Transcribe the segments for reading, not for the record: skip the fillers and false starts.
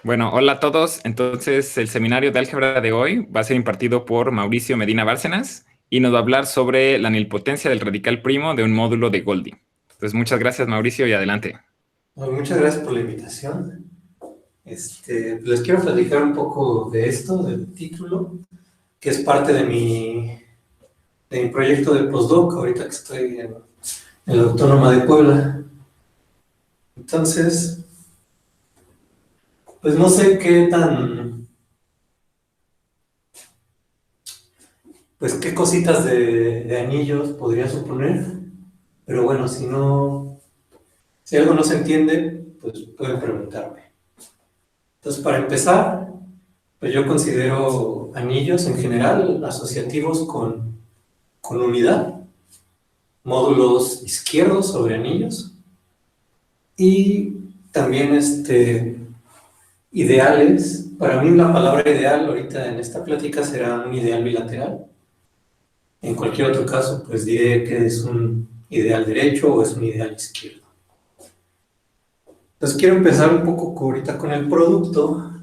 Bueno, hola a todos. Entonces, el seminario de álgebra de hoy va a ser impartido por Mauricio Medina Bárcenas y nos va a hablar sobre la nilpotencia del radical primo de un módulo de Goldie. Entonces, muchas gracias, Mauricio, y adelante. Bueno, muchas gracias por la invitación. Les quiero platicar un poco de esto, del título, que es parte de mi proyecto de postdoc, ahorita que estoy en la Autónoma de Puebla. Entonces, pues no sé pues qué cositas de anillos podría suponer, pero bueno, si algo no se entiende, pues pueden preguntarme. Entonces, para empezar, pues yo considero anillos en general asociativos con unidad, módulos izquierdos sobre anillos y también ideales. Para mí la palabra ideal ahorita en esta plática será un ideal bilateral. En cualquier otro caso, pues diré que es un ideal derecho o es un ideal izquierdo. Entonces quiero empezar un poco ahorita con el producto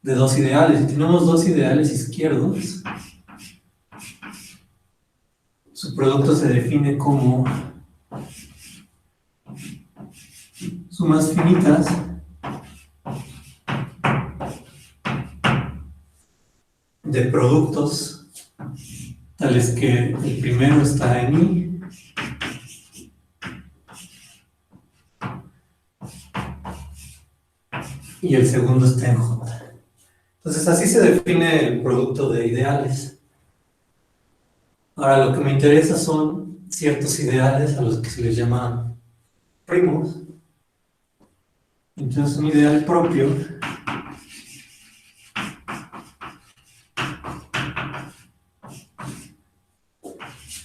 de dos ideales. Si tenemos dos ideales izquierdos, su producto se define como sumas finitas de productos tales que el primero está en I y el segundo está en J. Entonces así se define el producto de ideales. Ahora lo que me interesa son ciertos ideales a los que se les llama primos. Entonces un ideal propio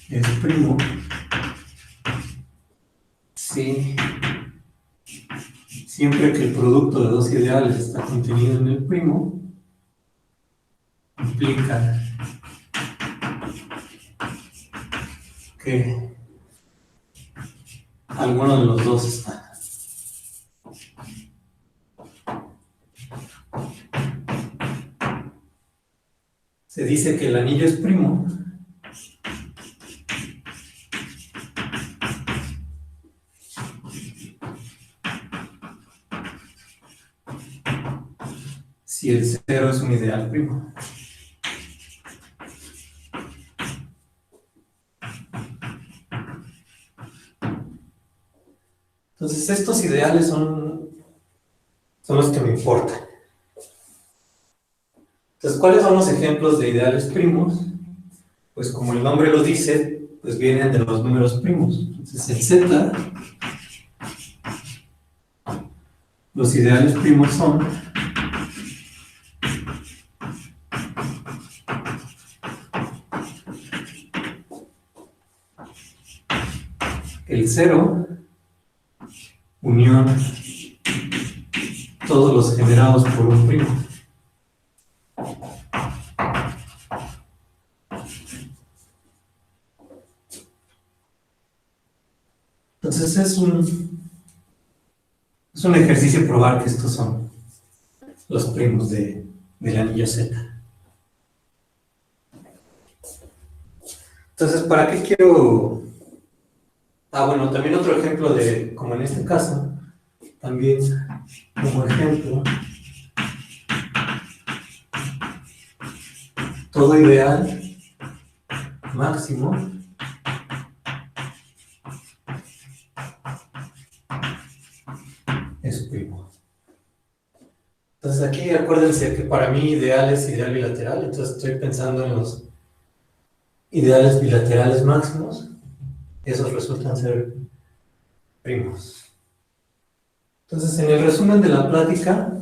es primo si siempre que el producto de dos ideales está contenido en el primo, implica que alguno de los dos está. Se dice que el anillo es primo si el cero es un ideal primo. Entonces estos ideales son los que me importan. Entonces, ¿cuáles son los ejemplos de ideales primos? Pues como el nombre lo dice, pues vienen de los números primos. Entonces el z, los ideales primos son el cero unión todos los generados por un primo. Entonces es un ejercicio probar que estos son los primos del anillo Z. Entonces, ¿para qué quiero? Bueno, también otro ejemplo de, como en este caso, también como ejemplo, todo ideal máximo es primo. Entonces aquí acuérdense que para mí ideal es ideal bilateral, entonces estoy pensando en los ideales bilaterales máximos, esos resultan ser primos. Entonces en el resumen de la plática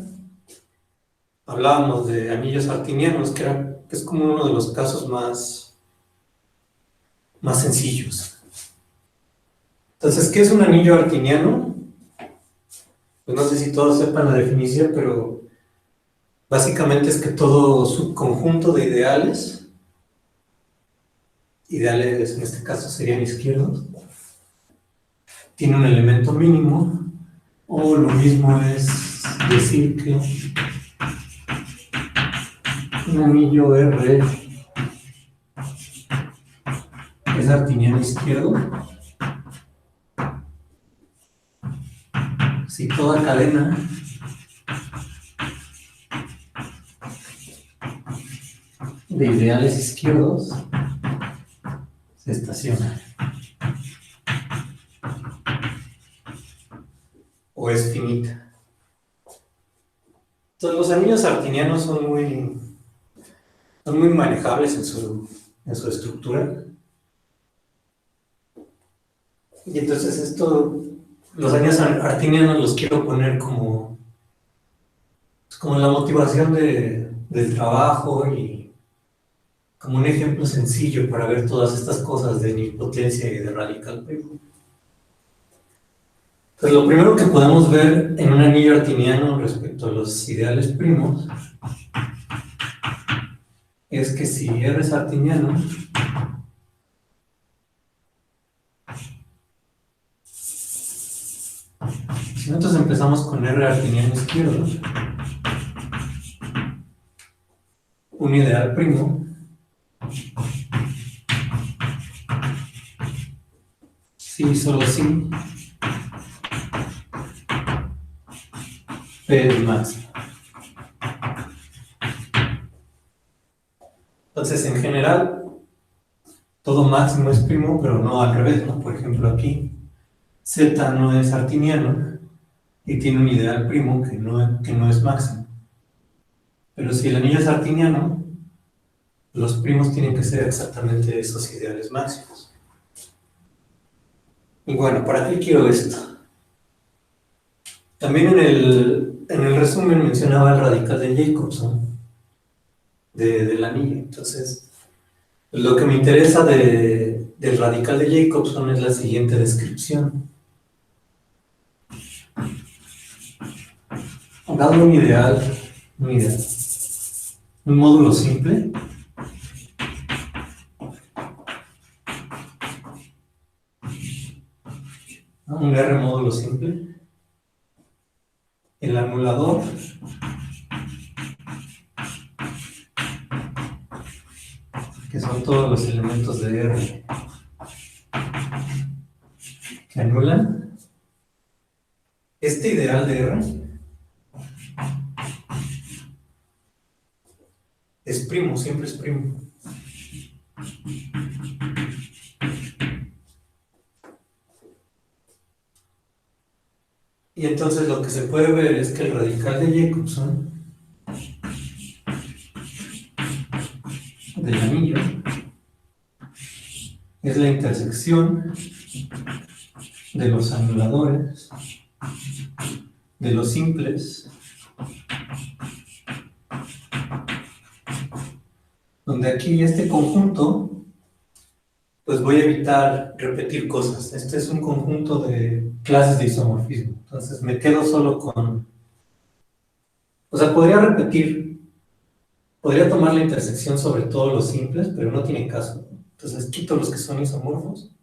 hablábamos de anillos artinianos, que es como uno de los casos más sencillos. Entonces, ¿qué es un anillo artiniano? Pues no sé si todos sepan la definición, pero básicamente es que todo subconjunto de ideales en este caso serían izquierdos, tiene un elemento mínimo, o lo mismo es decir que un anillo R es artiniano izquierdo si toda cadena de ideales izquierdos se estaciona o es finita. Entonces los anillos artinianos son muy manejables en su estructura. Y entonces los anillos artinianos los quiero poner como la motivación del trabajo y como un ejemplo sencillo para ver todas estas cosas de nilpotencia y de radical primo. Entonces lo primero que podemos ver en un anillo artiniano respecto a los ideales primos es que si R es artiniano, si nosotros empezamos con R artiniano izquierdo, un ideal primo, sí, solo sí, P es máximo. Entonces, en general, todo máximo es primo, pero no al revés, ¿no? Por ejemplo, aquí, Z no es artiniano y tiene un ideal primo que no es máximo. Pero si el anillo es artiniano, los primos tienen que ser exactamente esos ideales máximos. Y bueno, ¿para qué quiero esto? También en el resumen mencionaba el radical de Jacobson del anillo. Entonces, lo que me interesa del radical de Jacobson es la siguiente descripción. Dado un ideal, un módulo simple, ¿no? Un R módulo simple, el anulador que son todos los elementos de R que anulan este ideal de R es primo, siempre es primo. Y entonces lo que se puede ver es que el radical de Jacobson del anillo es la intersección de los anuladores, de los simples, donde aquí este conjunto, pues voy a evitar repetir cosas. Este es un conjunto de clases de isomorfismo. Entonces me quedo solo con... O sea, podría tomar la intersección sobre todos los simples, pero no tiene caso. Entonces quito los que son isomorfos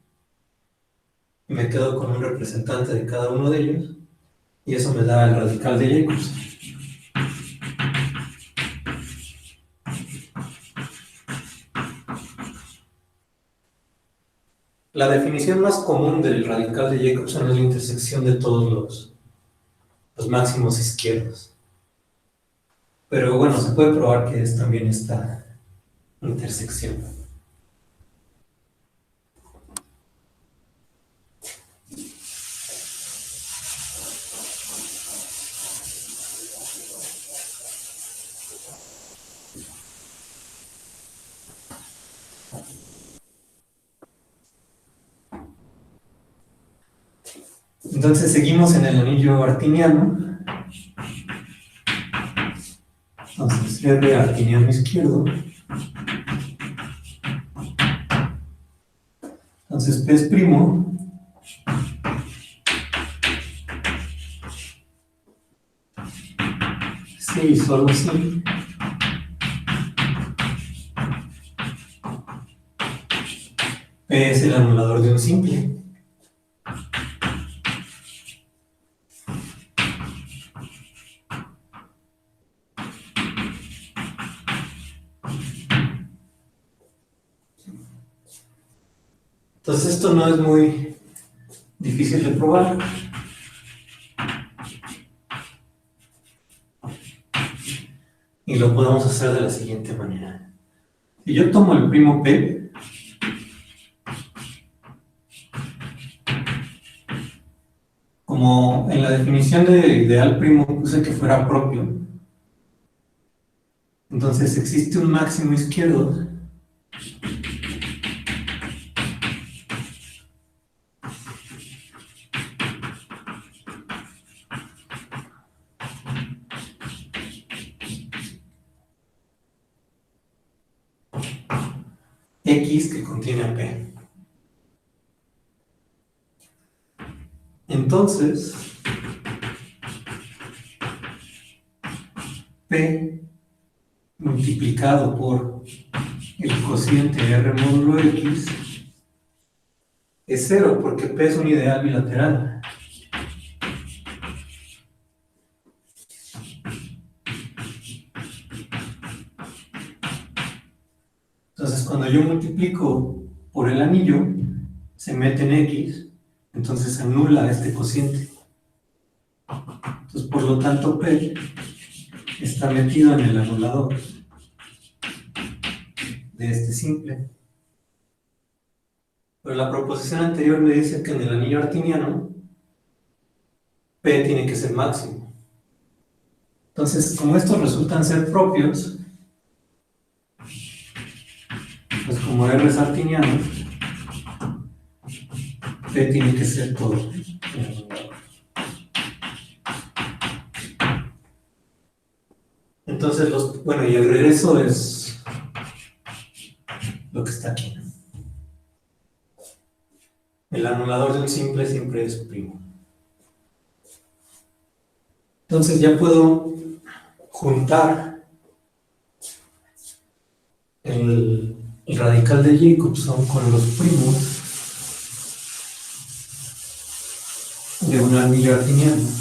y me quedo con un representante de cada uno de ellos y eso me da el radical de Jacobson. La definición más común del radical de Jacobson es la intersección de todos los máximos izquierdos. Pero bueno, se puede probar que es también esta intersección. Entonces seguimos en el anillo artiniano. Entonces R artiniano izquierdo. Entonces P es primo. Sí, solo sí. P es el anulador de un simple. Entonces esto no es muy difícil de probar. Y lo podemos hacer de la siguiente manera. Si yo tomo el primo P, como en la definición de ideal primo puse que fuera propio, entonces existe un máximo izquierdo X que contiene a P. Entonces, P multiplicado por el cociente R módulo X es 0 porque P es un ideal bilateral. Entonces, cuando yo multiplico por el anillo, se mete en X, entonces anula este cociente. Entonces, por lo tanto, P está metido en el anulador de este simple. Pero la proposición anterior me dice que en el anillo artiniano, P tiene que ser máximo. Entonces, como estos resultan ser propios, pues como R es artiniano, P tiene que ser todo. Entonces, bueno, y el regreso es lo que está aquí, ¿no? El anulador de un simple siempre es primo. Entonces ya puedo juntar el radical de Jacobson con los primos de un anillo artiniano.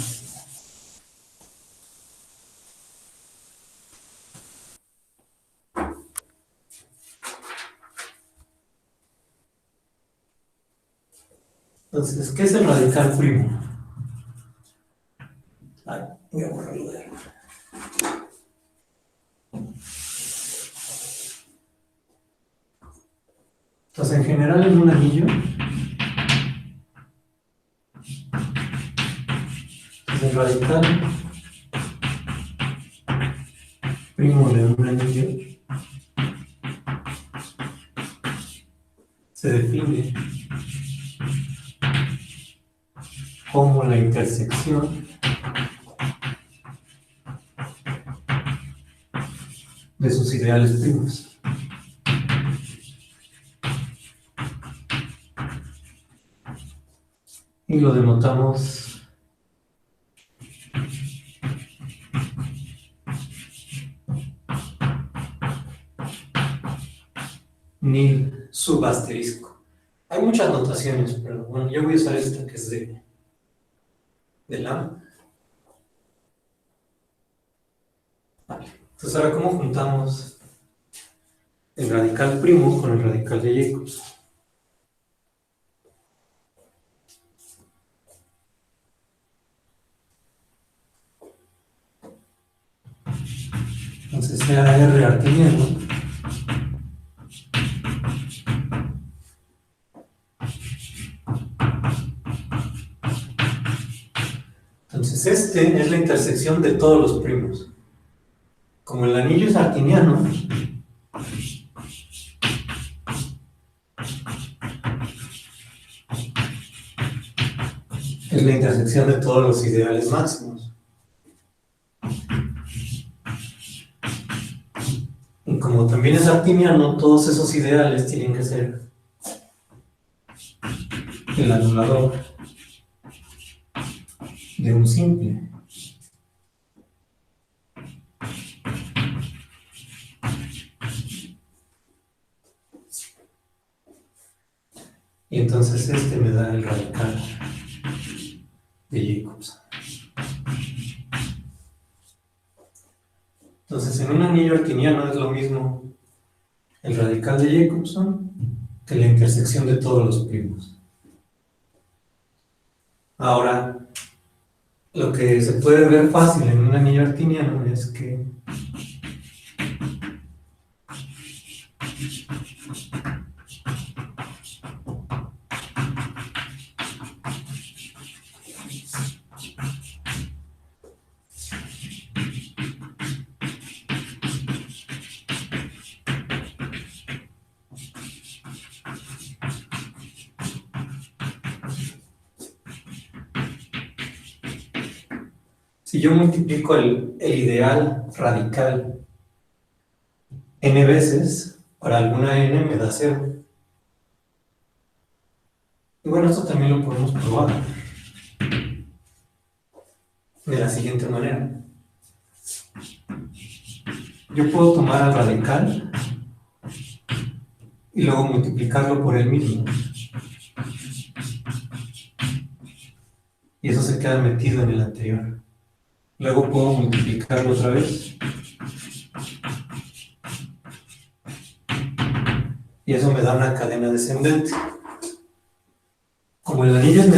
Entonces, ¿qué es el radical primo? Ay, voy a borrarlo de ahí. Entonces, en general, en un anillo, el radical primo de un anillo se define como la intersección de sus ideales primos. Y lo denotamos nil subasterisco. Hay muchas notaciones, pero bueno, yo voy a usar esta que es de LAM. Vale. Entonces ahora, ¿cómo juntamos el radical primo con el radical de Jacobson? Entonces sea R artiniano entonces este es la intersección de todos los primos. Como el anillo es artiniano, es la intersección de todos los ideales máximos. Y como también es artiniano, todos esos ideales tienen que ser el anulador de un simple. Y entonces este me da el radical de Jacobson. Entonces en un anillo artiniano es lo mismo el radical de Jacobson que la intersección de todos los primos. Ahora, lo que se puede ver fácil en un anillo artiniano es que si yo multiplico el ideal radical n veces, para alguna n me da 0. Y bueno, esto también lo podemos probar de la siguiente manera. Yo puedo tomar al radical y luego multiplicarlo por el mismo. Y eso se queda metido en el anterior. Luego puedo multiplicarlo otra vez. Y eso me da una cadena descendente. Como el anillo es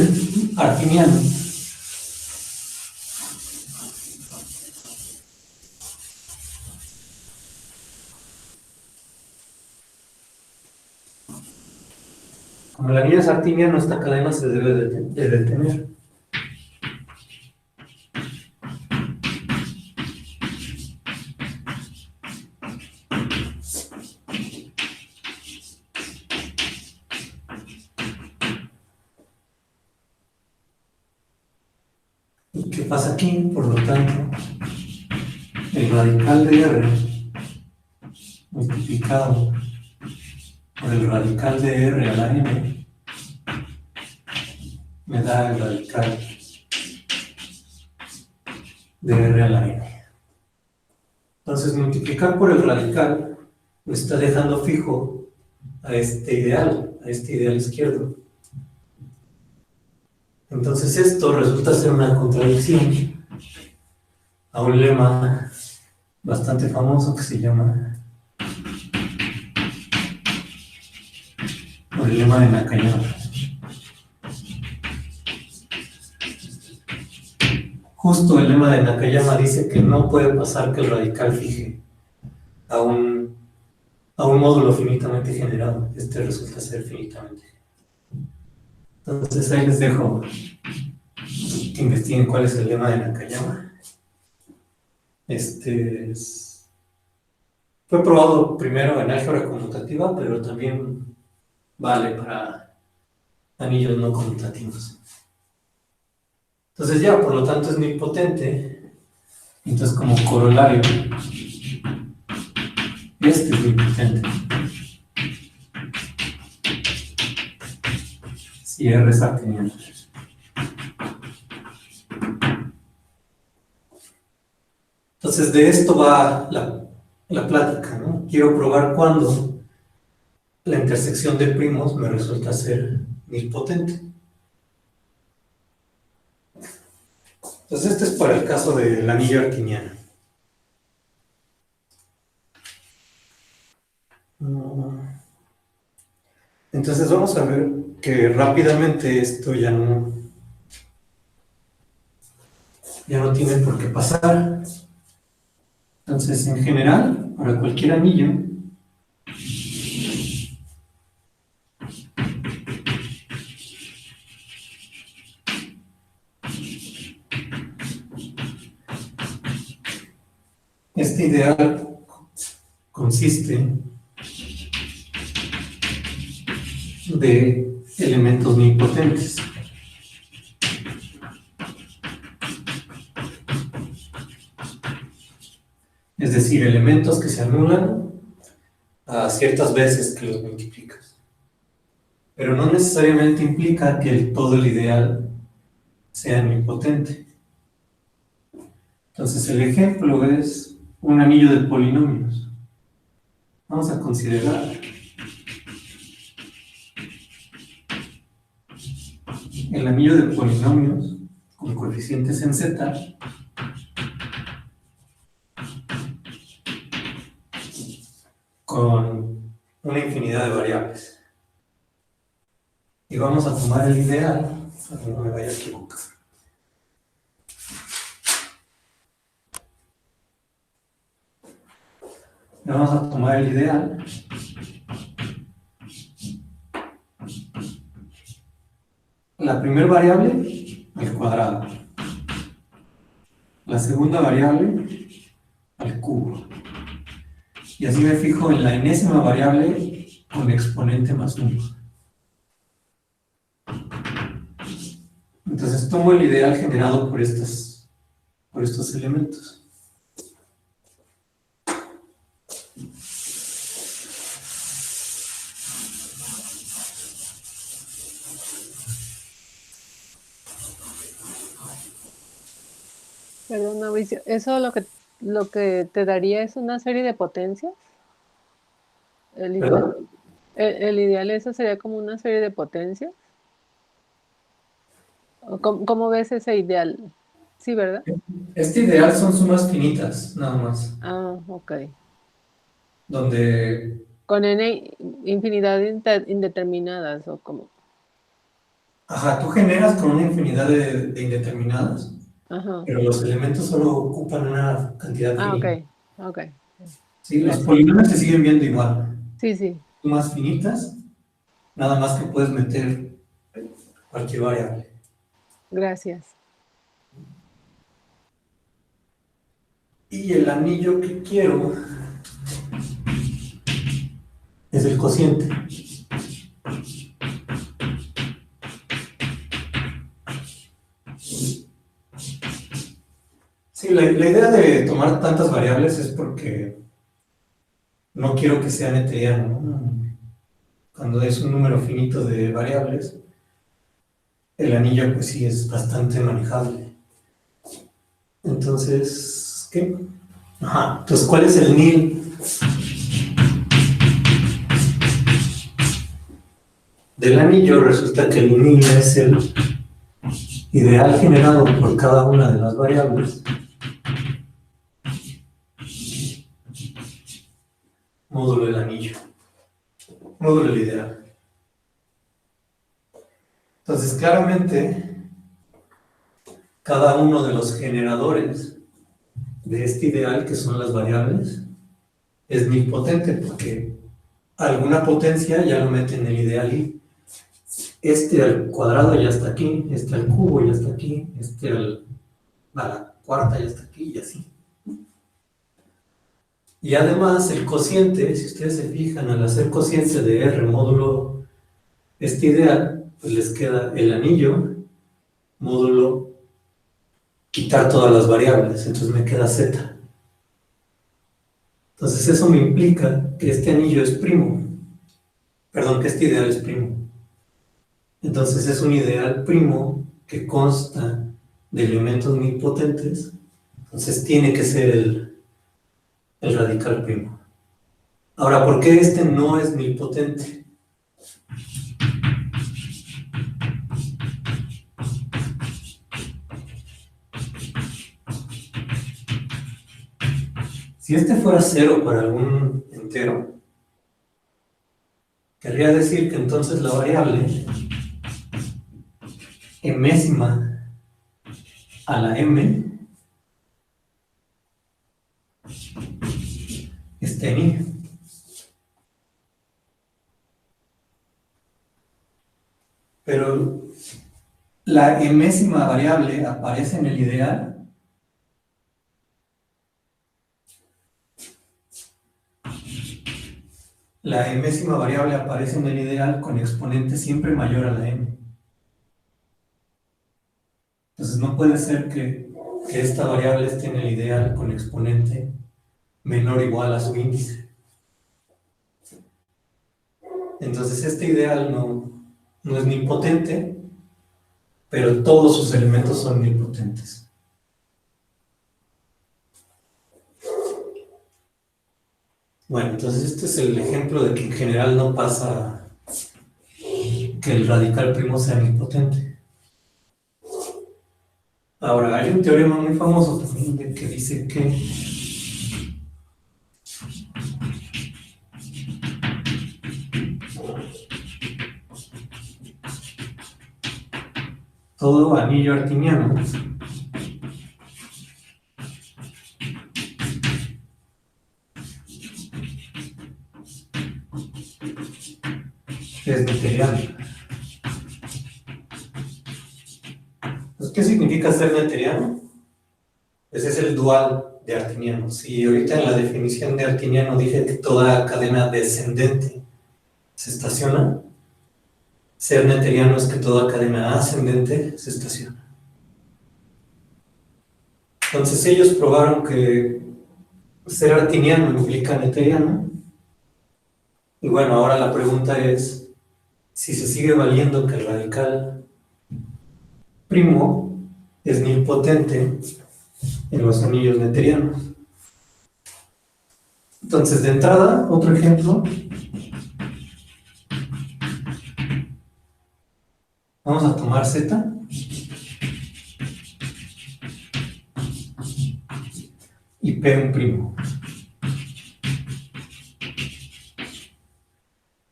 artiniano, esta cadena se debe de detener. ¿Y qué pasa aquí? Por lo tanto, el radical de R multiplicado por el radical de R a la n me da el radical de R a la n. Entonces, multiplicar por el radical me está dejando fijo a este ideal izquierdo. Entonces esto resulta ser una contradicción a un lema bastante famoso que se llama el lema de Nakayama. Justo el lema de Nakayama dice que no puede pasar que el radical fije a un módulo finitamente generado. Este resulta ser finitamente. Entonces ahí les dejo que investiguen cuál es el lema de Nakayama. Fue probado primero en álgebra conmutativa, pero también vale para anillos no conmutativos. Entonces ya, por lo tanto, es nilpotente. Entonces, como corolario, este es nilpotente. Si R es artiniano. Entonces, de esto va la plática, ¿no? Quiero probar cuándo la intersección de primos me resulta ser nilpotente. Entonces, este es para el caso del anillo artiniano. Entonces, vamos a ver que rápidamente esto ya no tiene por qué pasar. Entonces, en general, para cualquier anillo, este ideal consiste de elementos nilpotentes. Es decir, elementos que se anulan a ciertas veces que los multiplicas. Pero no necesariamente implica que todo el ideal sea nilpotente. Entonces, el ejemplo es un anillo de polinomios. Vamos a considerar el anillo de polinomios con coeficientes en z con una infinidad de variables. y vamos a tomar el ideal, para que no me vaya a equivocar. Vamos a tomar el ideal la primera variable al cuadrado, la segunda variable al cubo, y así me fijo en la enésima variable con exponente más 1. Entonces tomo el ideal generado por estos elementos. Perdón, Mauricio, ¿eso lo que te daría es una serie de potencias? El ideal, ¿Perdón? el ideal eso sería como una serie de potencias. ¿O cómo ves ese ideal? Sí, ¿verdad? Este ideal son sumas finitas, nada más, Ah, ok. donde, Con n infinidad indeterminadas o como. ajá, tú generas con una infinidad de indeterminadas, Ajá. pero los elementos solo ocupan una cantidad Ah, ok. finita. Ok. ¿Sí? Los Gracias. polinomios se siguen viendo igual, Sí, sí. sumas finitas, nada más que puedes meter cualquier variable. Gracias. Y el anillo que quiero es el cociente. Sí, la idea de tomar tantas variables es porque no quiero que sea neteriano, ¿no? Cuando es un número finito de variables, el anillo pues sí es bastante manejable. Entonces, ¿qué? Ajá, entonces, ¿cuál es el nil del anillo? Resulta que el nil es el ideal generado por cada una de las variables módulo del anillo, módulo del ideal. Entonces, claramente, cada uno de los generadores de este ideal, que son las variables, es nilpotente, porque alguna potencia ya lo mete en el ideal y este al cuadrado ya está aquí, este al cubo ya está aquí, este a la cuarta ya está aquí y así. Y además el cociente, si ustedes se fijan, al hacer cociente de R módulo este ideal, pues les queda el anillo módulo quitar todas las variables, entonces me queda Z. Entonces eso me implica que este anillo es primo, perdón, que este ideal es primo. Entonces es un ideal primo que consta de elementos nilpotentes, entonces tiene que ser el radical primo. Ahora, ¿por qué este no es nilpotente? Si este fuera cero para algún entero, querría decir que entonces la variable mésima a la m está en i. Pero la enésima variable aparece en el ideal la enésima variable aparece en el ideal con exponente siempre mayor a la m. Entonces no puede ser que esta variable esté en el ideal con exponente menor o igual a su índice. Entonces este ideal no es nilpotente, pero todos sus elementos son nilpotentes. Bueno, entonces este es el ejemplo de que en general no pasa que el radical primo sea nilpotente. Ahora, hay un teorema muy famoso también que dice que todo anillo artiniano es noetheriano. Pues, ¿qué significa ser noetheriano? Ese es el dual de artiniano. Si ahorita en la definición de artiniano dije que toda cadena descendente se estaciona, ser noetheriano es que toda cadena ascendente se estaciona. Entonces ellos probaron que ser artiniano implica noetheriano. Y bueno, ahora la pregunta es si se sigue valiendo que el radical primo es nilpotente en los anillos noetherianos. Entonces, de entrada, otro ejemplo. Vamos a tomar Z y P un primo.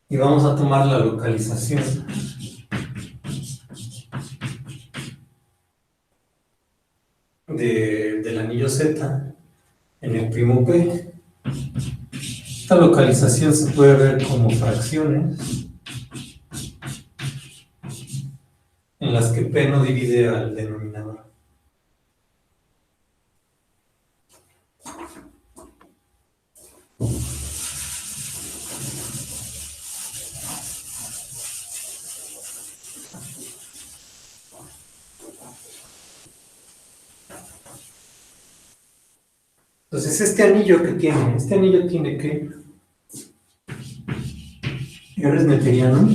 Y vamos a tomar la localización del anillo Z en el primo P. Esta localización se puede ver como fracciones en las que P no divide al denominador. Entonces, este anillo tiene que R es noetheriano,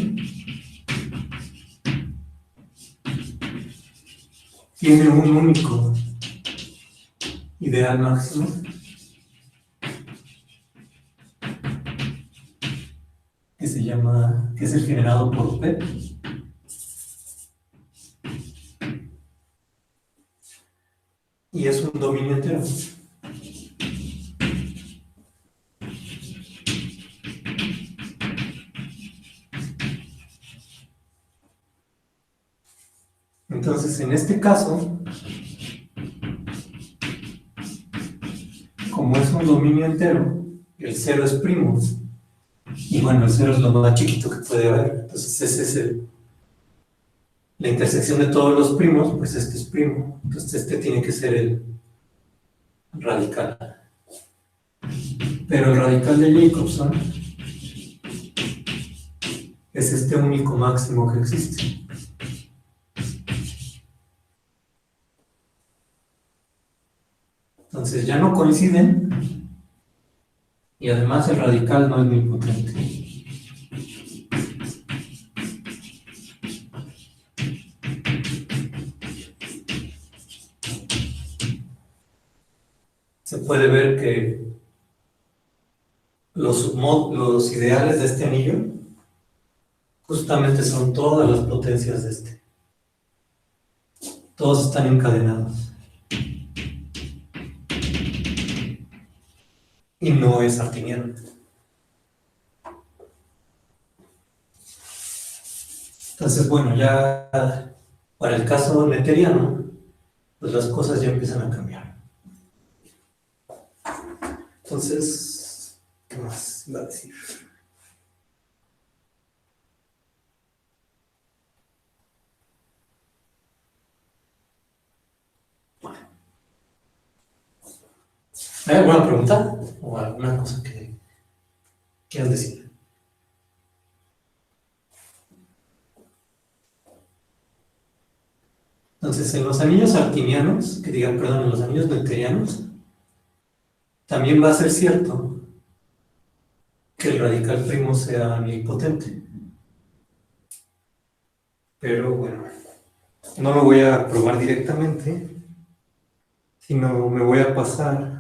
tiene un único ideal máximo que es el generado por P. Y es un dominio entero. Entonces, en este caso, como es un dominio entero, el cero es primo. Y bueno, el cero es lo más chiquito que puede haber. Entonces, ese es la intersección de todos los primos, pues este es primo. Entonces, este tiene que ser el radical. Pero el radical de Jacobson es este único máximo que existe. Entonces ya no coinciden y además el radical no es nilpotente. Se puede ver que los ideales de este anillo justamente son todas las potencias de este. Todos están encadenados. Y no es artiniano. Entonces, bueno, ya para el caso noetheriano, pues las cosas ya empiezan a cambiar. Entonces, ¿qué más iba a decir? ¿Hay alguna pregunta o alguna cosa que quieras decir? Entonces, en los anillos artinianos, en los anillos noetherianos, también va a ser cierto que el radical primo sea nilpotente. Pero bueno, no lo voy a probar directamente, sino me voy a pasar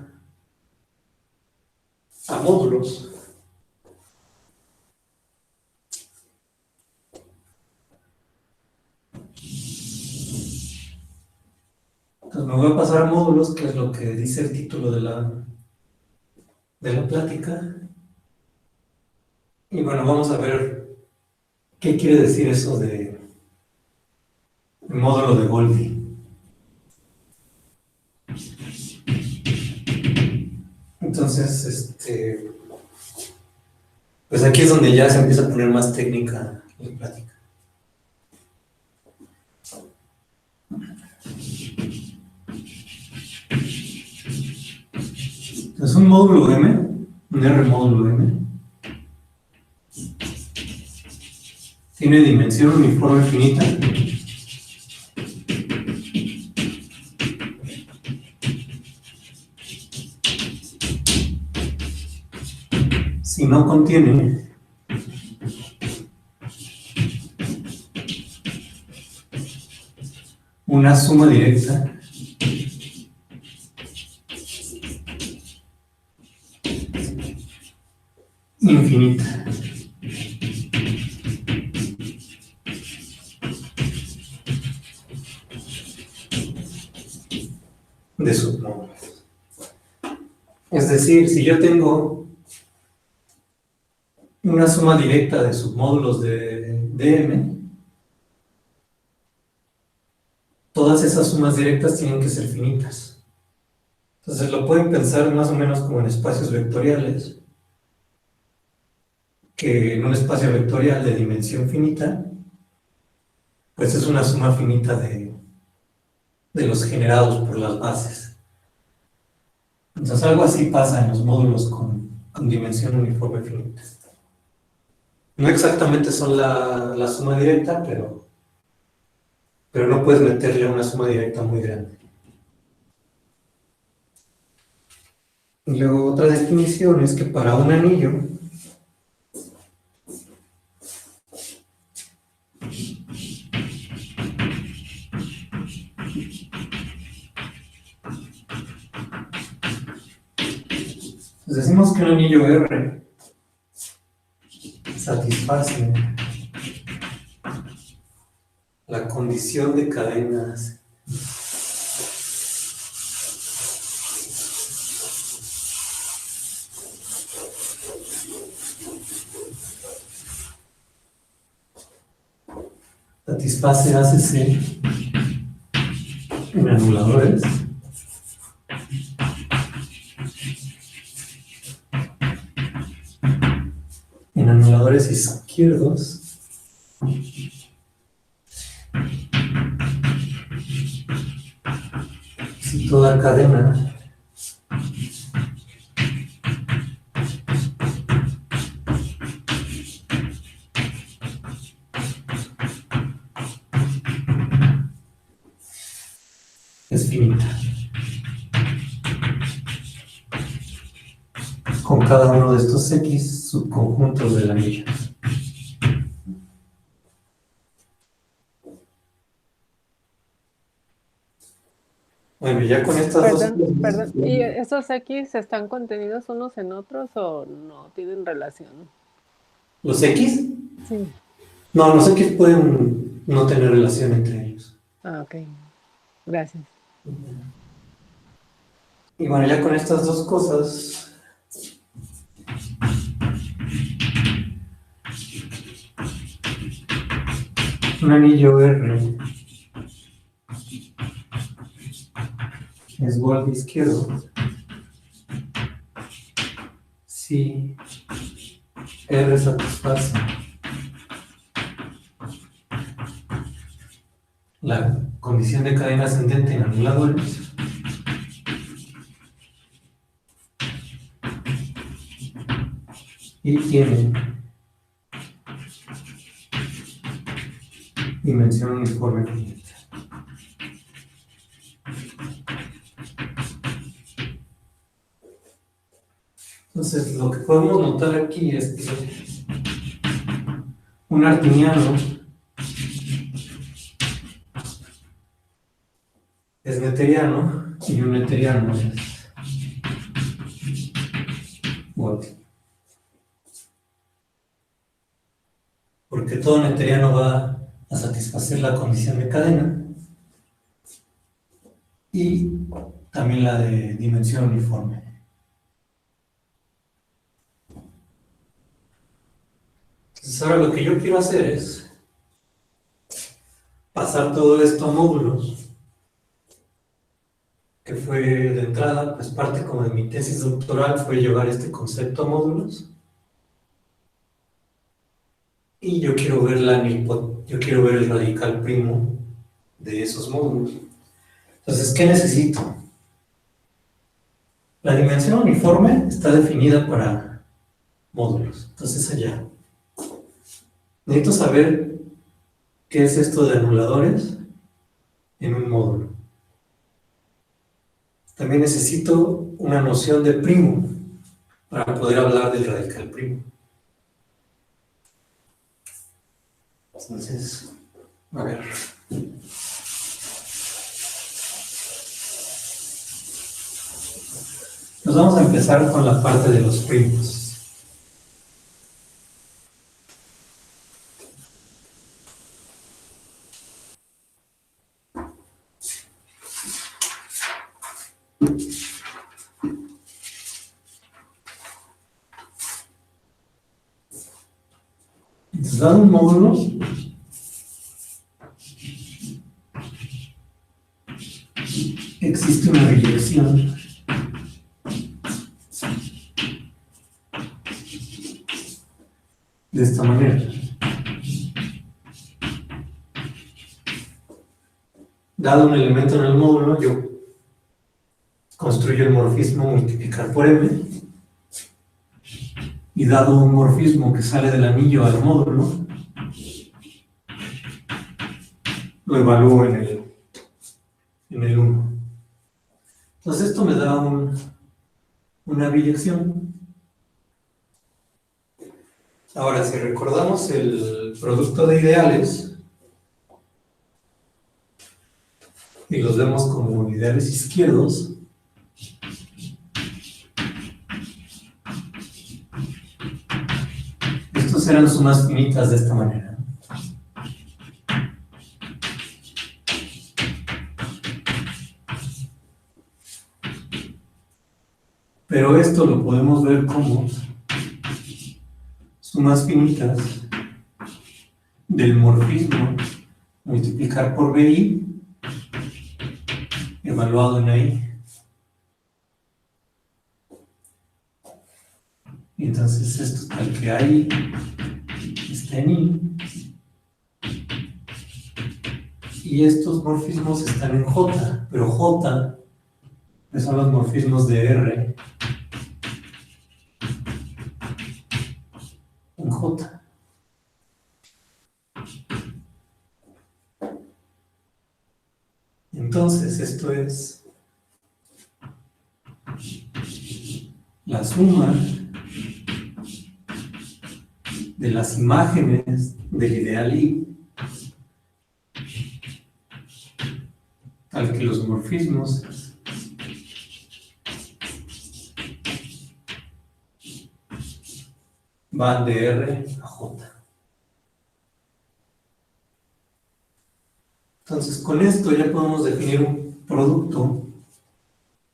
a módulos. Entonces me voy a pasar a módulos, que es lo que dice el título de la plática. Y bueno, vamos a ver qué quiere decir eso de el módulo de Goldie. Entonces, pues aquí es donde ya se empieza a poner más técnica la plática. Es un módulo M, un R módulo M. Tiene dimensión uniforme finita. Si no contiene una suma directa infinita. De submódulos. Es decir, si yo tengo una suma directa de submódulos de M, todas esas sumas directas tienen que ser finitas. Entonces lo pueden pensar más o menos como en espacios vectoriales, que en un espacio vectorial de dimensión finita, pues es una suma finita de los generados por las bases. Entonces algo así pasa en los módulos con dimensión uniforme finita. No exactamente son la suma directa, pero no puedes meterle una suma directa muy grande. Y luego otra definición es que para un anillo pues decimos que un anillo R satisface la condición de cadenas satisface ACC en anuladores izquierdos si toda cadena es finita con cada uno de estos X subconjuntos del anillo. Bueno, ya con estas dos cosas, Perdón. ¿Y esos X están contenidos unos en otros o no tienen relación? ¿los X? Sí. No, los X pueden no tener relación entre ellos. Ah, ok. Gracias. Y bueno, ya con estas dos cosas, un anillo R es Goldie izquierdo si R satisface la condición de cadena ascendente en anuladores y tiene dimensión uniforme finita. Entonces, lo que podemos notar aquí es que un artiniano es netteriano y un netteriano es Goldie. Porque todo netteriano va a satisfacer la condición de cadena y también la de dimensión uniforme. Entonces ahora lo que yo quiero hacer es pasar todo esto a módulos, que fue de entrada, pues parte como de mi tesis doctoral fue llevar este concepto a módulos. Y yo quiero ver yo quiero ver el radical primo de esos módulos. Entonces, ¿qué necesito? La dimensión uniforme está definida para módulos. Entonces, allá. Necesito saber qué es esto de anuladores en un módulo. También necesito una noción de primo para poder hablar del radical primo. Entonces, a ver. Nos vamos a empezar con la parte de los primos. Entonces, dado un módulo, existe una biyección de esta manera. Dado un elemento en el módulo, yo construyo el morfismo multiplicar por m, y dado un morfismo que sale del anillo al módulo, lo evalúo en el 1. Entonces esto me da una biyección. Ahora, si recordamos el producto de ideales, y los vemos como ideales izquierdos, estos eran sumas finitas de esta manera. Pero esto lo podemos ver como sumas finitas del morfismo multiplicar por BI evaluado en AI. Y entonces esto tal que hay está en I. Y estos morfismos están en J, pero J son los morfismos de R en J. Entonces, esto es la suma de las imágenes del ideal I, tal que los morfismos van de R a J. Entonces, con esto ya podemos definir un producto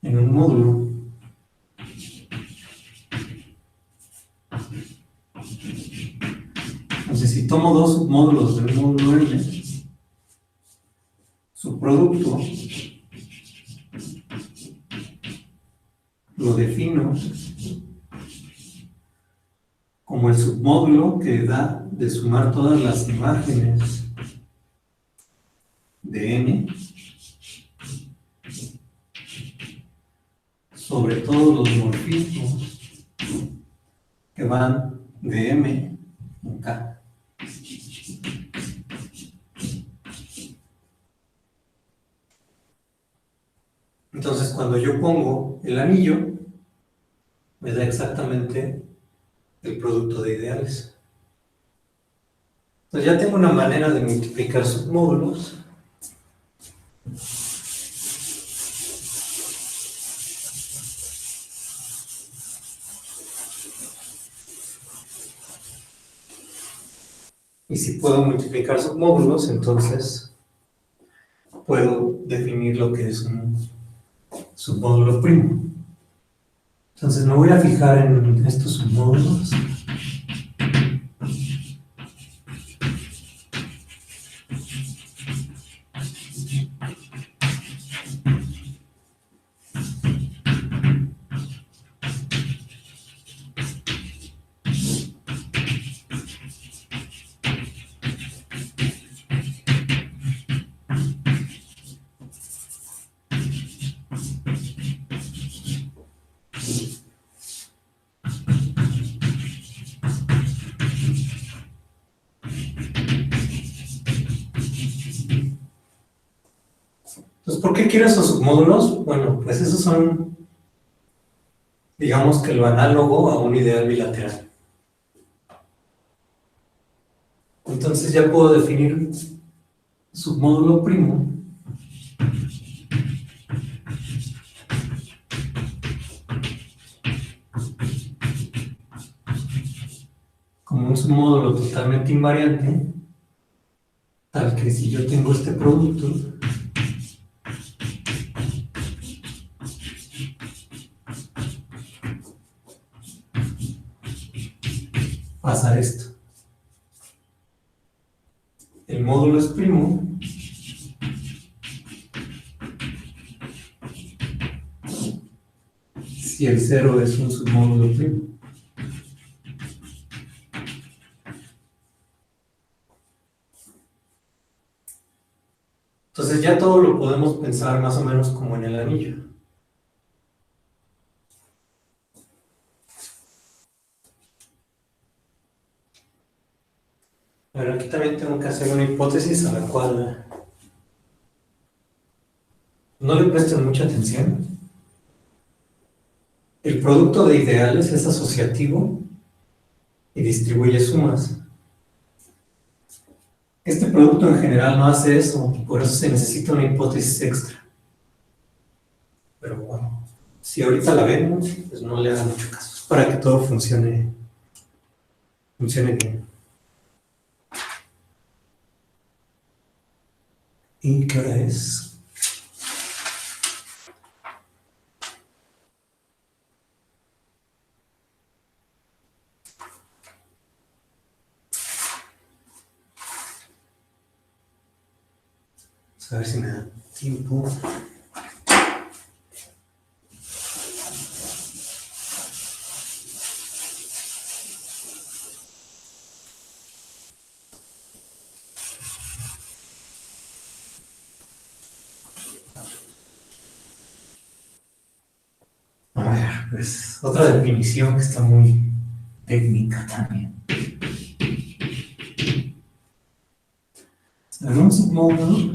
en un módulo. Entonces, si tomo dos submódulos del módulo N, su producto lo defino como el submódulo que da de sumar todas las imágenes de N sobre todos los morfismos que van de M en K. Entonces, cuando yo pongo el anillo, me da exactamente el producto de ideales. Entonces, ya tengo una manera de multiplicar submódulos. Y si puedo multiplicar submódulos, entonces puedo definir lo que es un submódulo primo. Entonces me voy a fijar en estos submódulos. ¿Por qué quiero esos submódulos? Bueno, pues esos son, digamos que lo análogo a un ideal bilateral. Entonces ya puedo definir submódulo primo como un submódulo totalmente invariante, tal que si yo tengo este producto, pasar esto. El módulo es primo si el cero es un submódulo primo. Entonces ya todo lo podemos pensar más o menos como en el anillo. Pero aquí también tengo que hacer una hipótesis a la cual no le presten mucha atención. El producto de ideales es asociativo y distribuye sumas. Este producto en general no hace eso, por eso se necesita una hipótesis extra. Pero bueno, si ahorita la vemos, pues no le hagan mucho caso. Es para que todo funcione bien. ¿Y qué hora es? Vamos a ver si me da tiempo. A ver, pues otra definición que está muy técnica también. En un submódulo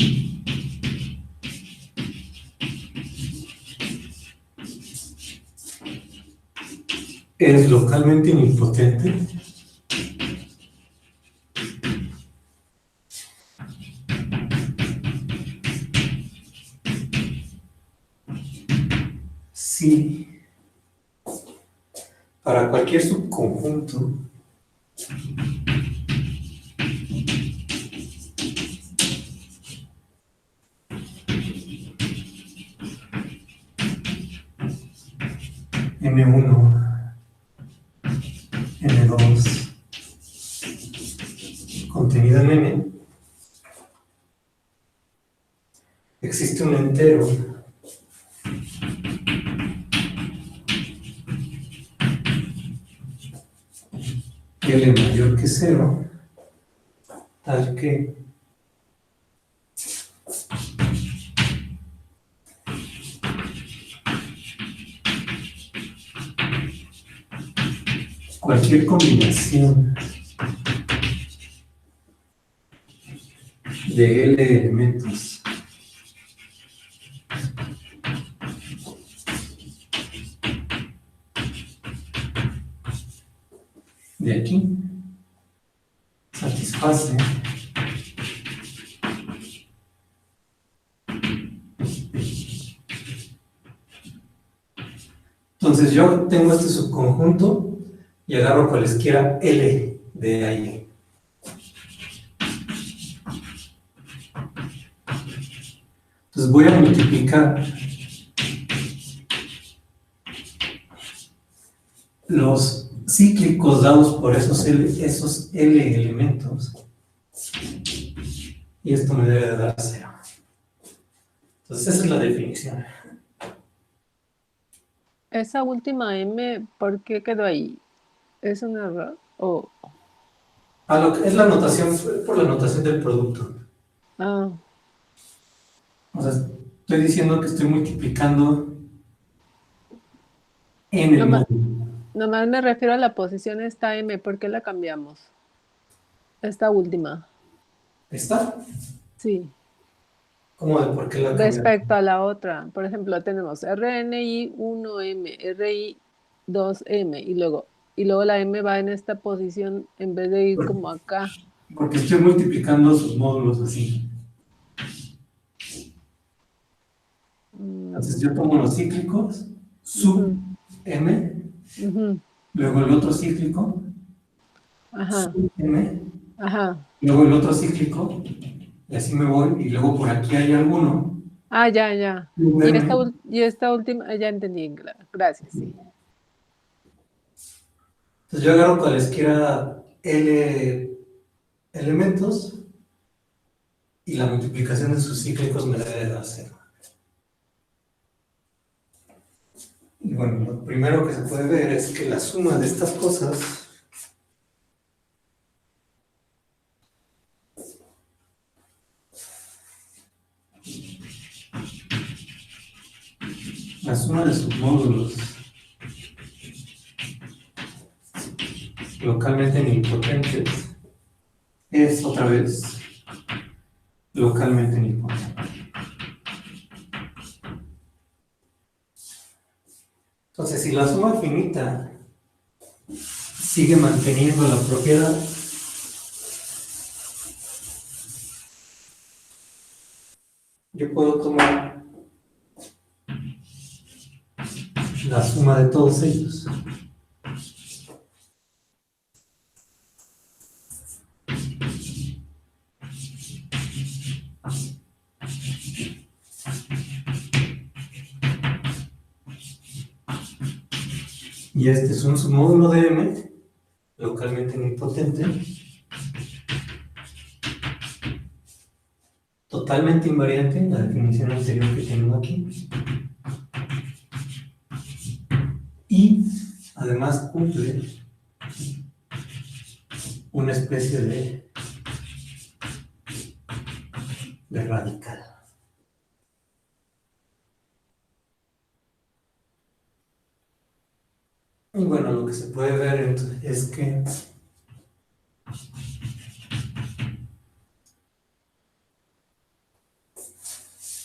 es localmente inipotente si para cualquier subconjunto N1, N2, contenido en N, existe un entero L mayor que 0, tal que cualquier combinación de L elementos de aquí satisface entonces yo tengo este subconjunto y agarro cualesquiera L de ahí. Entonces voy a multiplicar los cíclicos dados por esos L elementos y esto me debe de dar 0. Entonces esa es la definición. Esa última M, ¿por qué quedó ahí? ¿Es un error? ¿O Lo que es la notación, por la notación del producto. ah, O sea, estoy diciendo que estoy multiplicando en el nomás, módulo. nomás me refiero a la posición esta M, ¿por qué la cambiamos? Esta última, ¿Está? sí. ¿Cómo de por qué la cambiaron? respecto a la otra. Por ejemplo, tenemos RNI1M, RI2M y luego la M va en esta posición en vez de ir como acá. Porque estoy multiplicando sus módulos así. Entonces yo tomo los cíclicos, sub M, Ujú, luego el otro cíclico, ajá, sub M, ajá. luego el otro cíclico, y así me voy, y luego por aquí hay alguno, Ah, ya, ya. sub Y M. esta última, ya entendí, gracias, sí. Entonces yo agarro cualesquiera L elementos y la multiplicación de sus cíclicos me debe dar cero. Y bueno, lo primero que se puede ver es que la suma de estas cosas la suma de sus módulos localmente nilpotentes es otra vez localmente nilpotente. Entonces, si la suma finita sigue manteniendo la propiedad, yo puedo tomar la suma de todos ellos. Y este es un submódulo de M, localmente nilpotente, totalmente invariante, la definición anterior que tengo aquí, y además cumple una especie de radical. Y bueno, lo que se puede ver entonces es que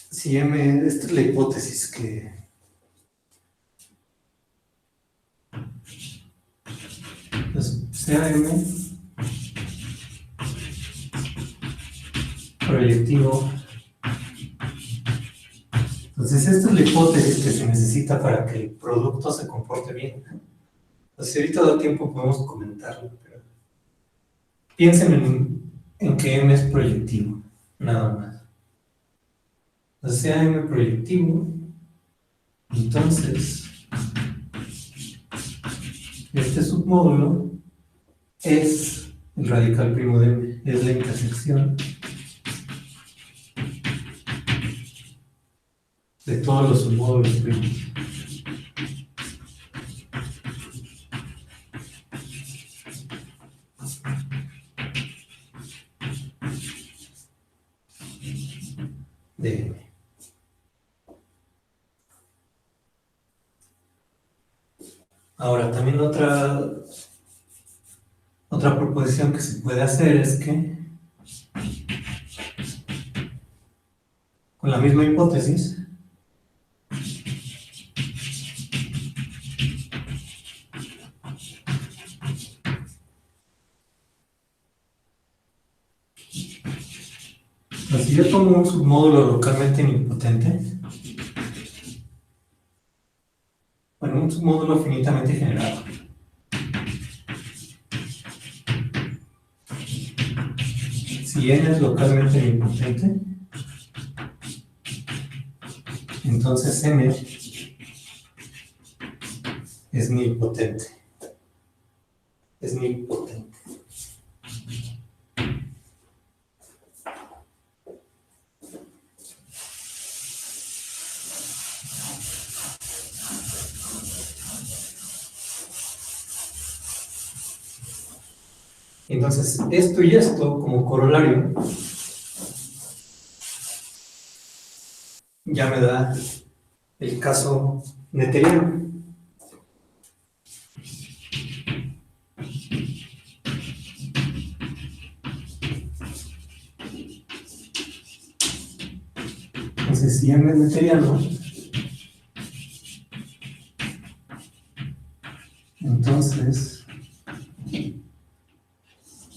si M, esta es la hipótesis que pues, sea M proyectivo. Entonces, esta es la hipótesis que se necesita para que el producto se comporte bien. Pues si ahorita da tiempo podemos comentarlo, pero piensen en que M es proyectivo, nada más. Entonces, sea M proyectivo, entonces este submódulo es el radical primo de M, es la intersección de todos los submódulos primos. De M. Ahora, también otra proposición que se puede hacer es que, con la misma hipótesis, pues si yo tomo un submódulo localmente nilpotente, bueno, un submódulo finitamente generado, si n es localmente nilpotente, entonces m es nilpotente. Es nilpotente. Entonces, esto y esto, como corolario, ya me da el caso netteriano. si M es meteriano, entonces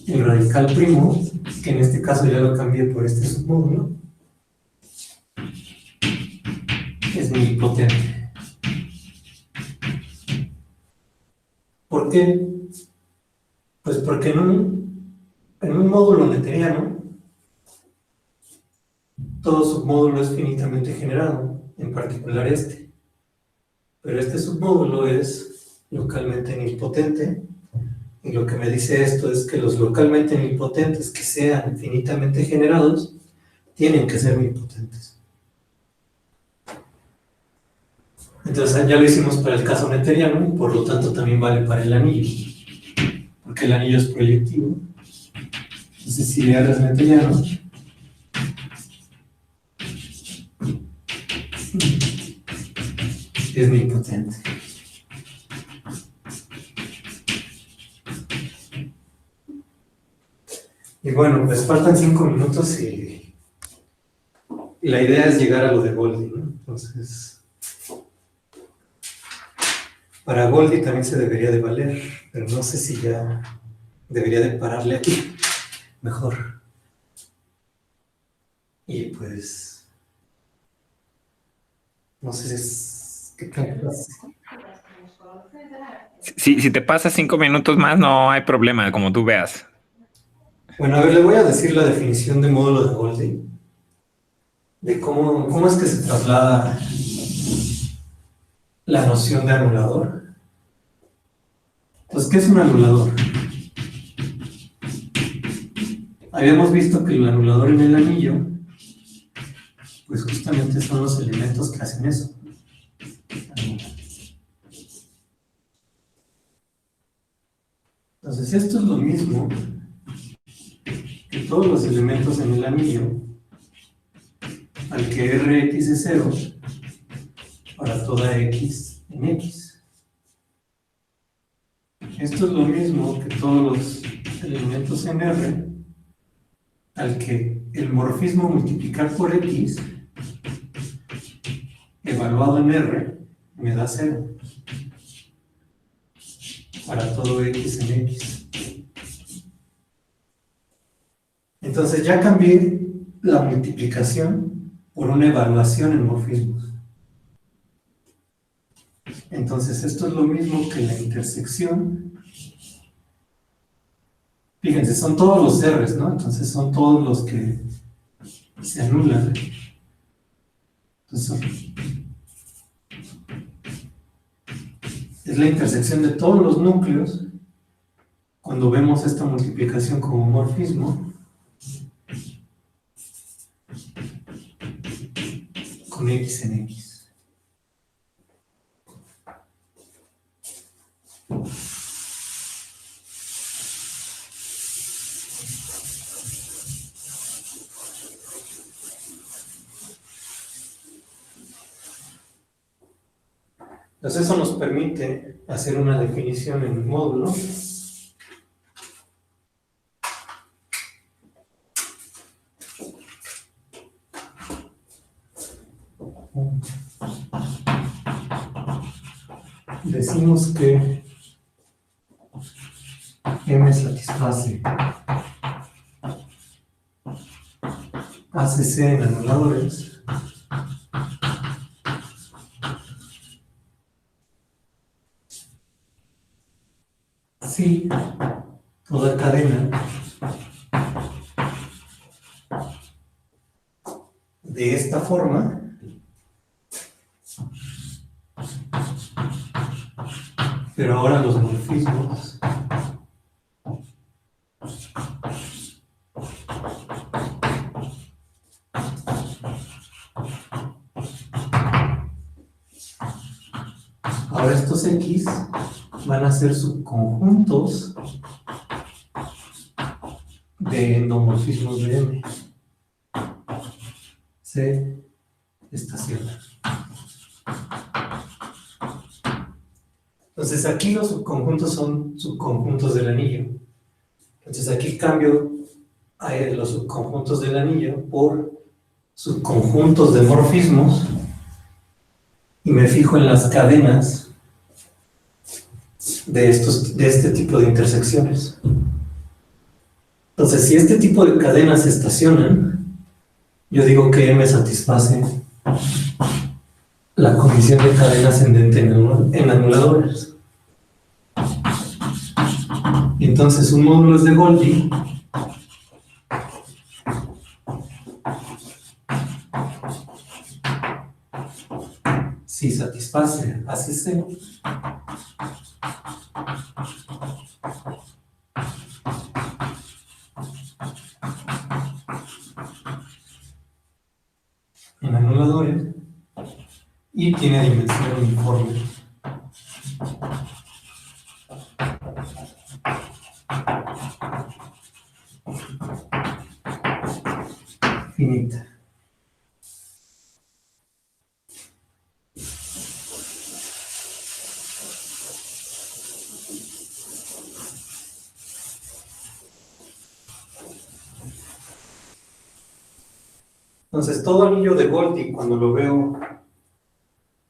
el radical primo, que en este caso ya lo cambié por este submódulo, es nilpotente. ¿Por qué? Pues porque en un módulo neteriano todo submódulo es finitamente generado, en particular este. Pero este submódulo es localmente nilpotente, y lo que me dice esto es que los localmente nilpotentes que sean finitamente generados tienen que ser nilpotentes. Entonces ya lo hicimos para el caso neteriano, y por lo tanto también vale para el anillo, porque el anillo es proyectivo. Entonces si R es neteriano, es nilpotente. Y bueno, pues faltan 5 minutos y la idea es llegar a lo de Goldie, ¿no? Entonces, para Goldie también se debería de valer, pero no sé si ya debería de pararle aquí, mejor. Y pues, no sé si es... ¿Qué tal? Si te pasas 5 minutos más, no hay problema, como tú veas. Bueno, a ver, le voy a decir la definición de módulo de Goldie, de cómo es que se traslada la noción de anulador. Entonces, ¿qué es un anulador? Habíamos visto que el anulador en el anillo, pues justamente son los elementos que hacen eso. Entonces, esto es lo mismo que todos los elementos en el anillo, al que Rx es 0, para toda X en X. Esto es lo mismo que todos los elementos en R, al que el morfismo multiplicar por X, evaluado en R, me da 0. Para todo X en X. Entonces ya cambié la multiplicación por una evaluación en morfismos. Entonces esto es lo mismo que la intersección. Fíjense, son todos los R's, ¿no? Entonces son todos los que se anulan. Entonces, es la intersección de todos los núcleos cuando vemos esta multiplicación como morfismo con X en X. Entonces eso nos permite hacer una definición en un módulo. Decimos que M satisface ACC en anuladores si toda cadena de esta forma pero ahora los morfismos ahora estos X van a ser subconjuntos de endomorfismos de M. C estaciona. Entonces aquí los subconjuntos son subconjuntos del anillo. Entonces aquí cambio a los subconjuntos del anillo por subconjuntos de morfismos y me fijo en las cadenas de este tipo de intersecciones. Entonces, si este tipo de cadenas se estacionan, yo digo que M satisface la condición de cadena ascendente en anuladores. Y entonces un módulo es de Goldie si satisface a CC en anuladores y tiene dimensión uniforme. Finita. Entonces, todo anillo de Goldie, cuando lo veo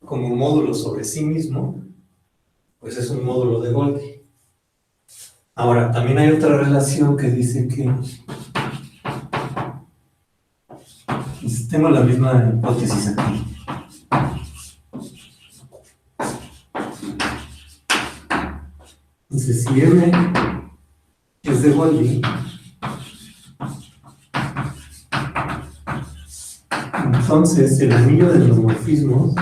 como módulo sobre sí mismo, pues es un módulo de Goldie. Ahora, también hay otra relación que dice que tengo la misma hipótesis aquí. Entonces, si M es de Goldie, entonces el anillo de los morfismos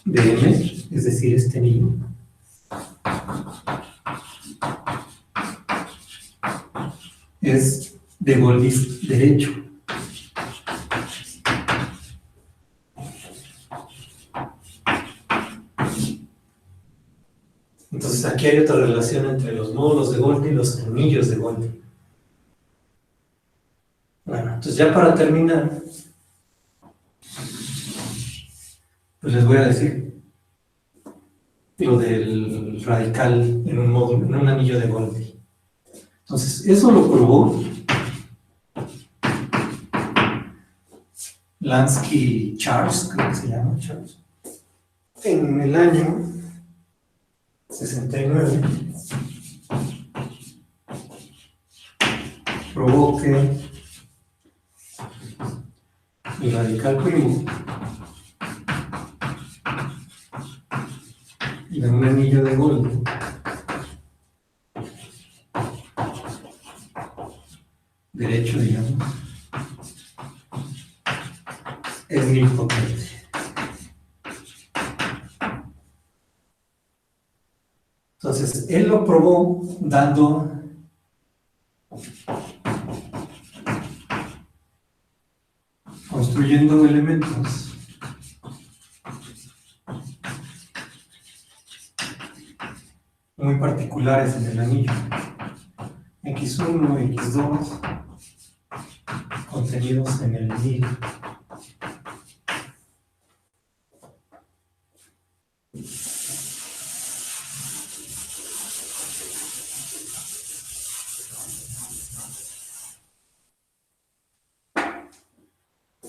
de M, es decir, este anillo, es de Goldie derecho. Entonces aquí hay otra relación entre los módulos de Goldie y los anillos de Goldie. Bueno, entonces ya para terminar, pues les voy a decir lo del radical en un módulo, en un anillo de Goldie. Entonces, eso lo probó Lansky Charles, creo que se llama Charles, en el año 69. Probó que el radical primo de un anillo de Goldie derecho, digamos, es nilpotente. Entonces, él lo probó construyendo elementos muy particulares en el anillo. X1, X2, contenidos en el nil.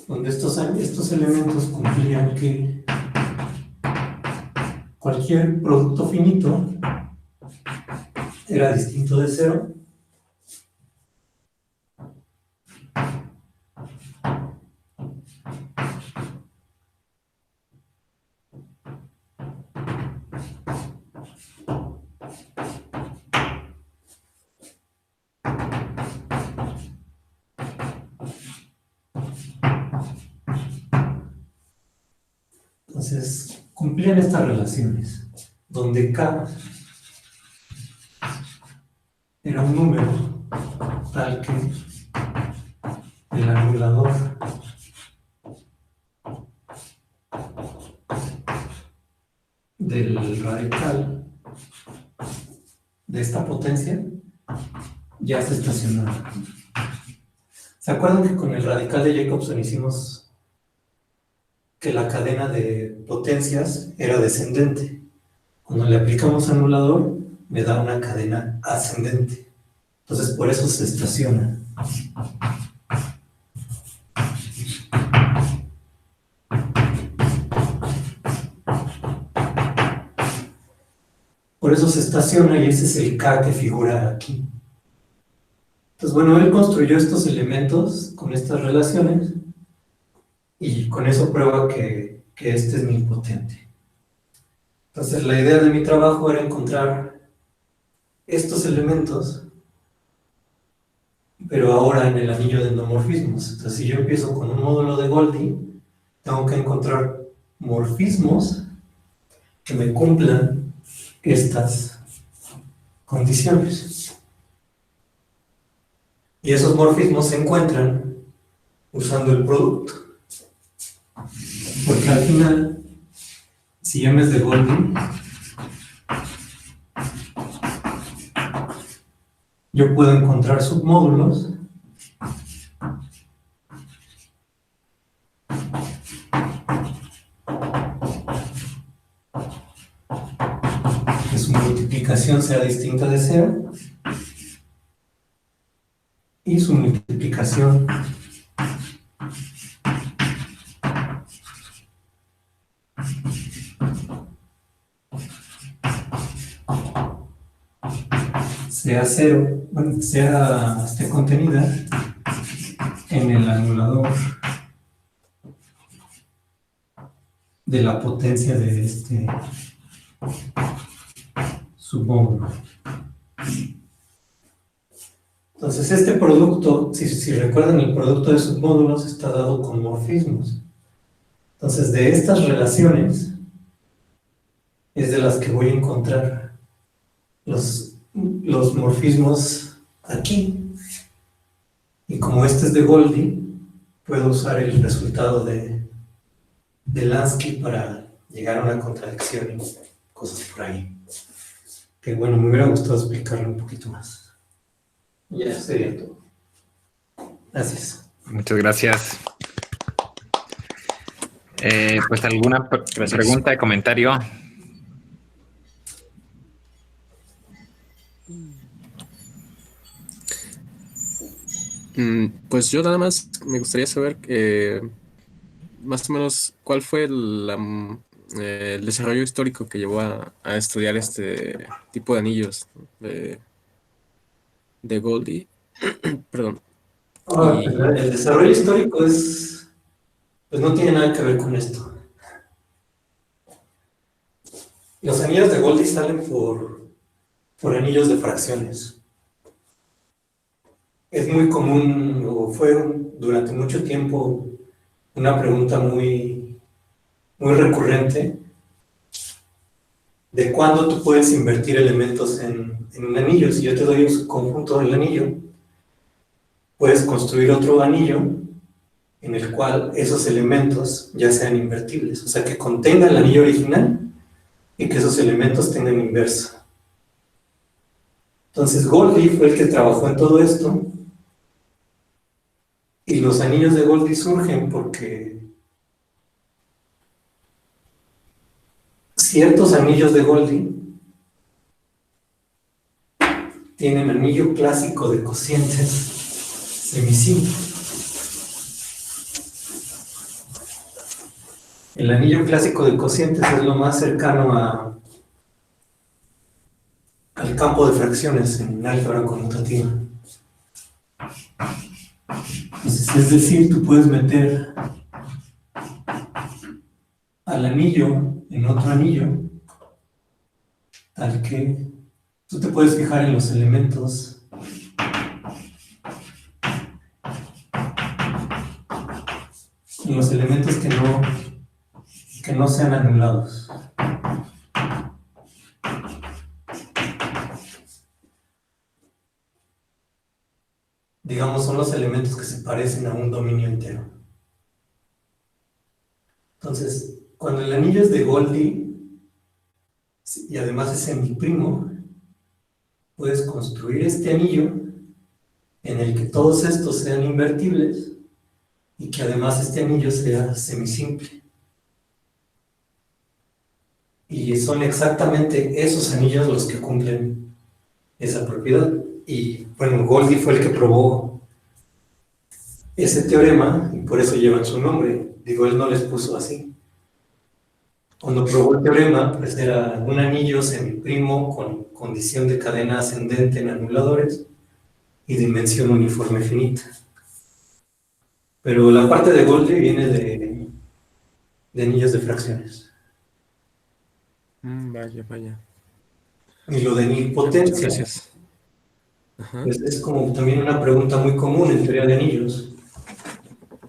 Donde estos elementos cumplían que cualquier producto finito era distinto de cero Entonces, cumplían estas relaciones, donde K era un número tal que el anulador del radical de esta potencia ya se estacionaba. ¿Se acuerdan que con el radical de Jacobson hicimos que la cadena de potencias era descendente? Cuando le aplicamos anulador, me da una cadena ascendente. Entonces, por eso se estaciona. Por eso se estaciona y ese es el K que figura aquí. Entonces, bueno, él construyó estos elementos con estas relaciones y con eso prueba que este es nilpotente. Entonces, la idea de mi trabajo era encontrar estos elementos, pero ahora en el anillo de endomorfismos. Entonces, si yo empiezo con un módulo de Goldie, tengo que encontrar morfismos que me cumplan estas condiciones. Y esos morfismos se encuentran usando el producto. Porque al final, si M es de Goldie, yo puedo encontrar submódulos que su multiplicación sea distinta de 0 y su multiplicación sea 0, bueno, esté contenida en el anulador de la potencia de este submódulo. Entonces, este producto, si recuerdan, el producto de submódulos está dado con morfismos. Entonces, de estas relaciones es de las que voy a encontrar los morfismos aquí. Y como este es de Goldie, puedo usar el resultado de Lansky para llegar a una contradicción y cosas por ahí. Que bueno, me hubiera gustado explicarlo un poquito más. Ya, eso sería todo. Gracias. Muchas gracias. Pues alguna pregunta, comentario. Pues yo nada más me gustaría saber más o menos cuál fue el desarrollo histórico que llevó a estudiar este tipo de anillos de Goldie. Perdón. El desarrollo histórico pues no tiene nada que ver con esto. Los anillos de Goldie salen por anillos de fracciones. Es muy común, o fue durante mucho tiempo, una pregunta muy recurrente de cuándo tú puedes invertir elementos en un anillo. Si yo te doy un conjunto del anillo, puedes construir otro anillo en el cual esos elementos ya sean invertibles, o sea, que contenga el anillo original y que esos elementos tengan inversa. Entonces Goldie fue el que trabajó en todo esto, y los anillos de Goldie surgen porque ciertos anillos de Goldie tienen anillo clásico de cocientes semisimple. El anillo clásico de cocientes es lo más cercano al campo de fracciones en álgebra conmutativa. Entonces, es decir, tú puedes meter al anillo en otro anillo, tal que tú te puedes fijar en los elementos que no sean anulados. Digamos, son los elementos que se parecen a un dominio entero. Entonces, cuando el anillo es de Goldie y además es semiprimo, puedes construir este anillo en el que todos estos sean invertibles y que además este anillo sea semisimple. Y son exactamente esos anillos los que cumplen esa propiedad. Y bueno, Goldie fue el que probó ese teorema y por eso llevan su nombre. Digo, él no les puso así. Cuando probó el teorema, pues era un anillo semiprimo con condición de cadena ascendente en anuladores y dimensión uniforme finita. Pero la parte de Goldie viene de anillos de fracciones. Vaya, vaya. Y lo de Muchas nilpotencia gracias. Ajá. es como también una pregunta muy común en teoría de anillos,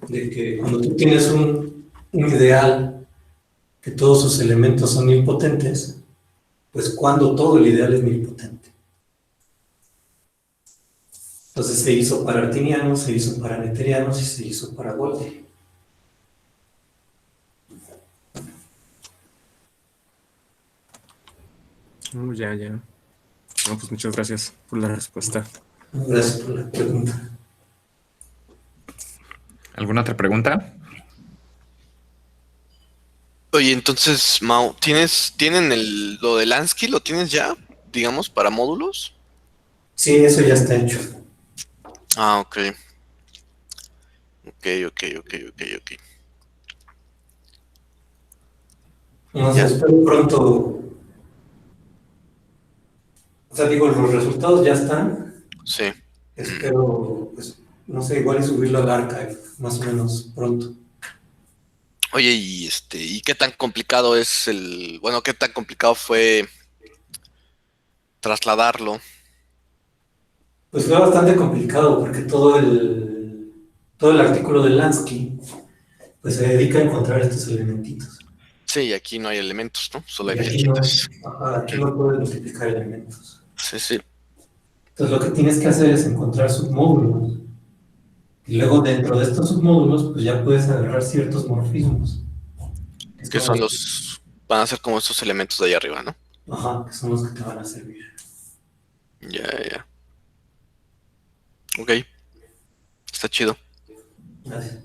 de que cuando tú tienes un ideal que todos sus elementos son nilpotentes, pues cuando todo el ideal es nilpotente. Entonces se hizo para artinianos, se hizo para netterianos y se hizo para Goldie. Ya, ya. No, pues muchas gracias por la respuesta. Gracias por la pregunta. ¿Alguna otra pregunta? Oye, entonces, Mau, ¿tienen lo de Lansky? ¿Lo tienes ya, digamos, para módulos? Sí, eso ya está hecho. Ah, ok. Ok. Entonces, espero pronto. O sea, digo, los resultados ya están. Sí. Espero, pues, no sé, igual y subirlo al archive, más o menos pronto. Oye, ¿y qué tan complicado bueno, qué tan complicado fue trasladarlo? Pues fue bastante complicado porque todo el artículo de Lansky pues se dedica a encontrar estos elementitos. Sí, aquí no hay elementos, ¿no? Solo hay Y aquí no, flechitas. aquí no puedes multiplicar elementos. Sí. Entonces lo que tienes que hacer es encontrar submódulos. Y luego dentro de estos submódulos, pues ya puedes agarrar ciertos morfismos. Que son van a ser como estos elementos de ahí arriba, ¿no? Ajá, que son los que te van a servir. Ya. Ok, está chido. Gracias.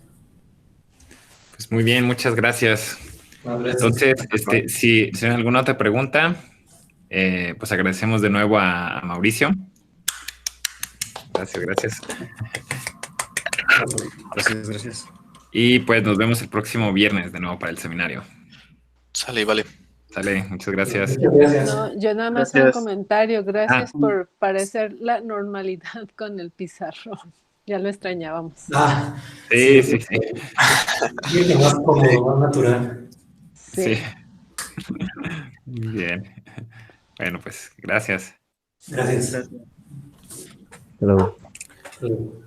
Pues muy bien, muchas gracias. No, gracias. Entonces, si tienen alguna otra pregunta, pues agradecemos de nuevo a Mauricio. Gracias. Gracias. Y pues nos vemos el próximo viernes de nuevo para el seminario. Sale, vale. Sale, muchas gracias. Muchas gracias. No, yo nada más un comentario. Gracias por parecer la normalidad con el pizarrón. Ya lo extrañábamos. Sí. Sí, más cómodo, más natural. Sí. Muy bien. Bueno, pues gracias. Gracias. Hello. Hello.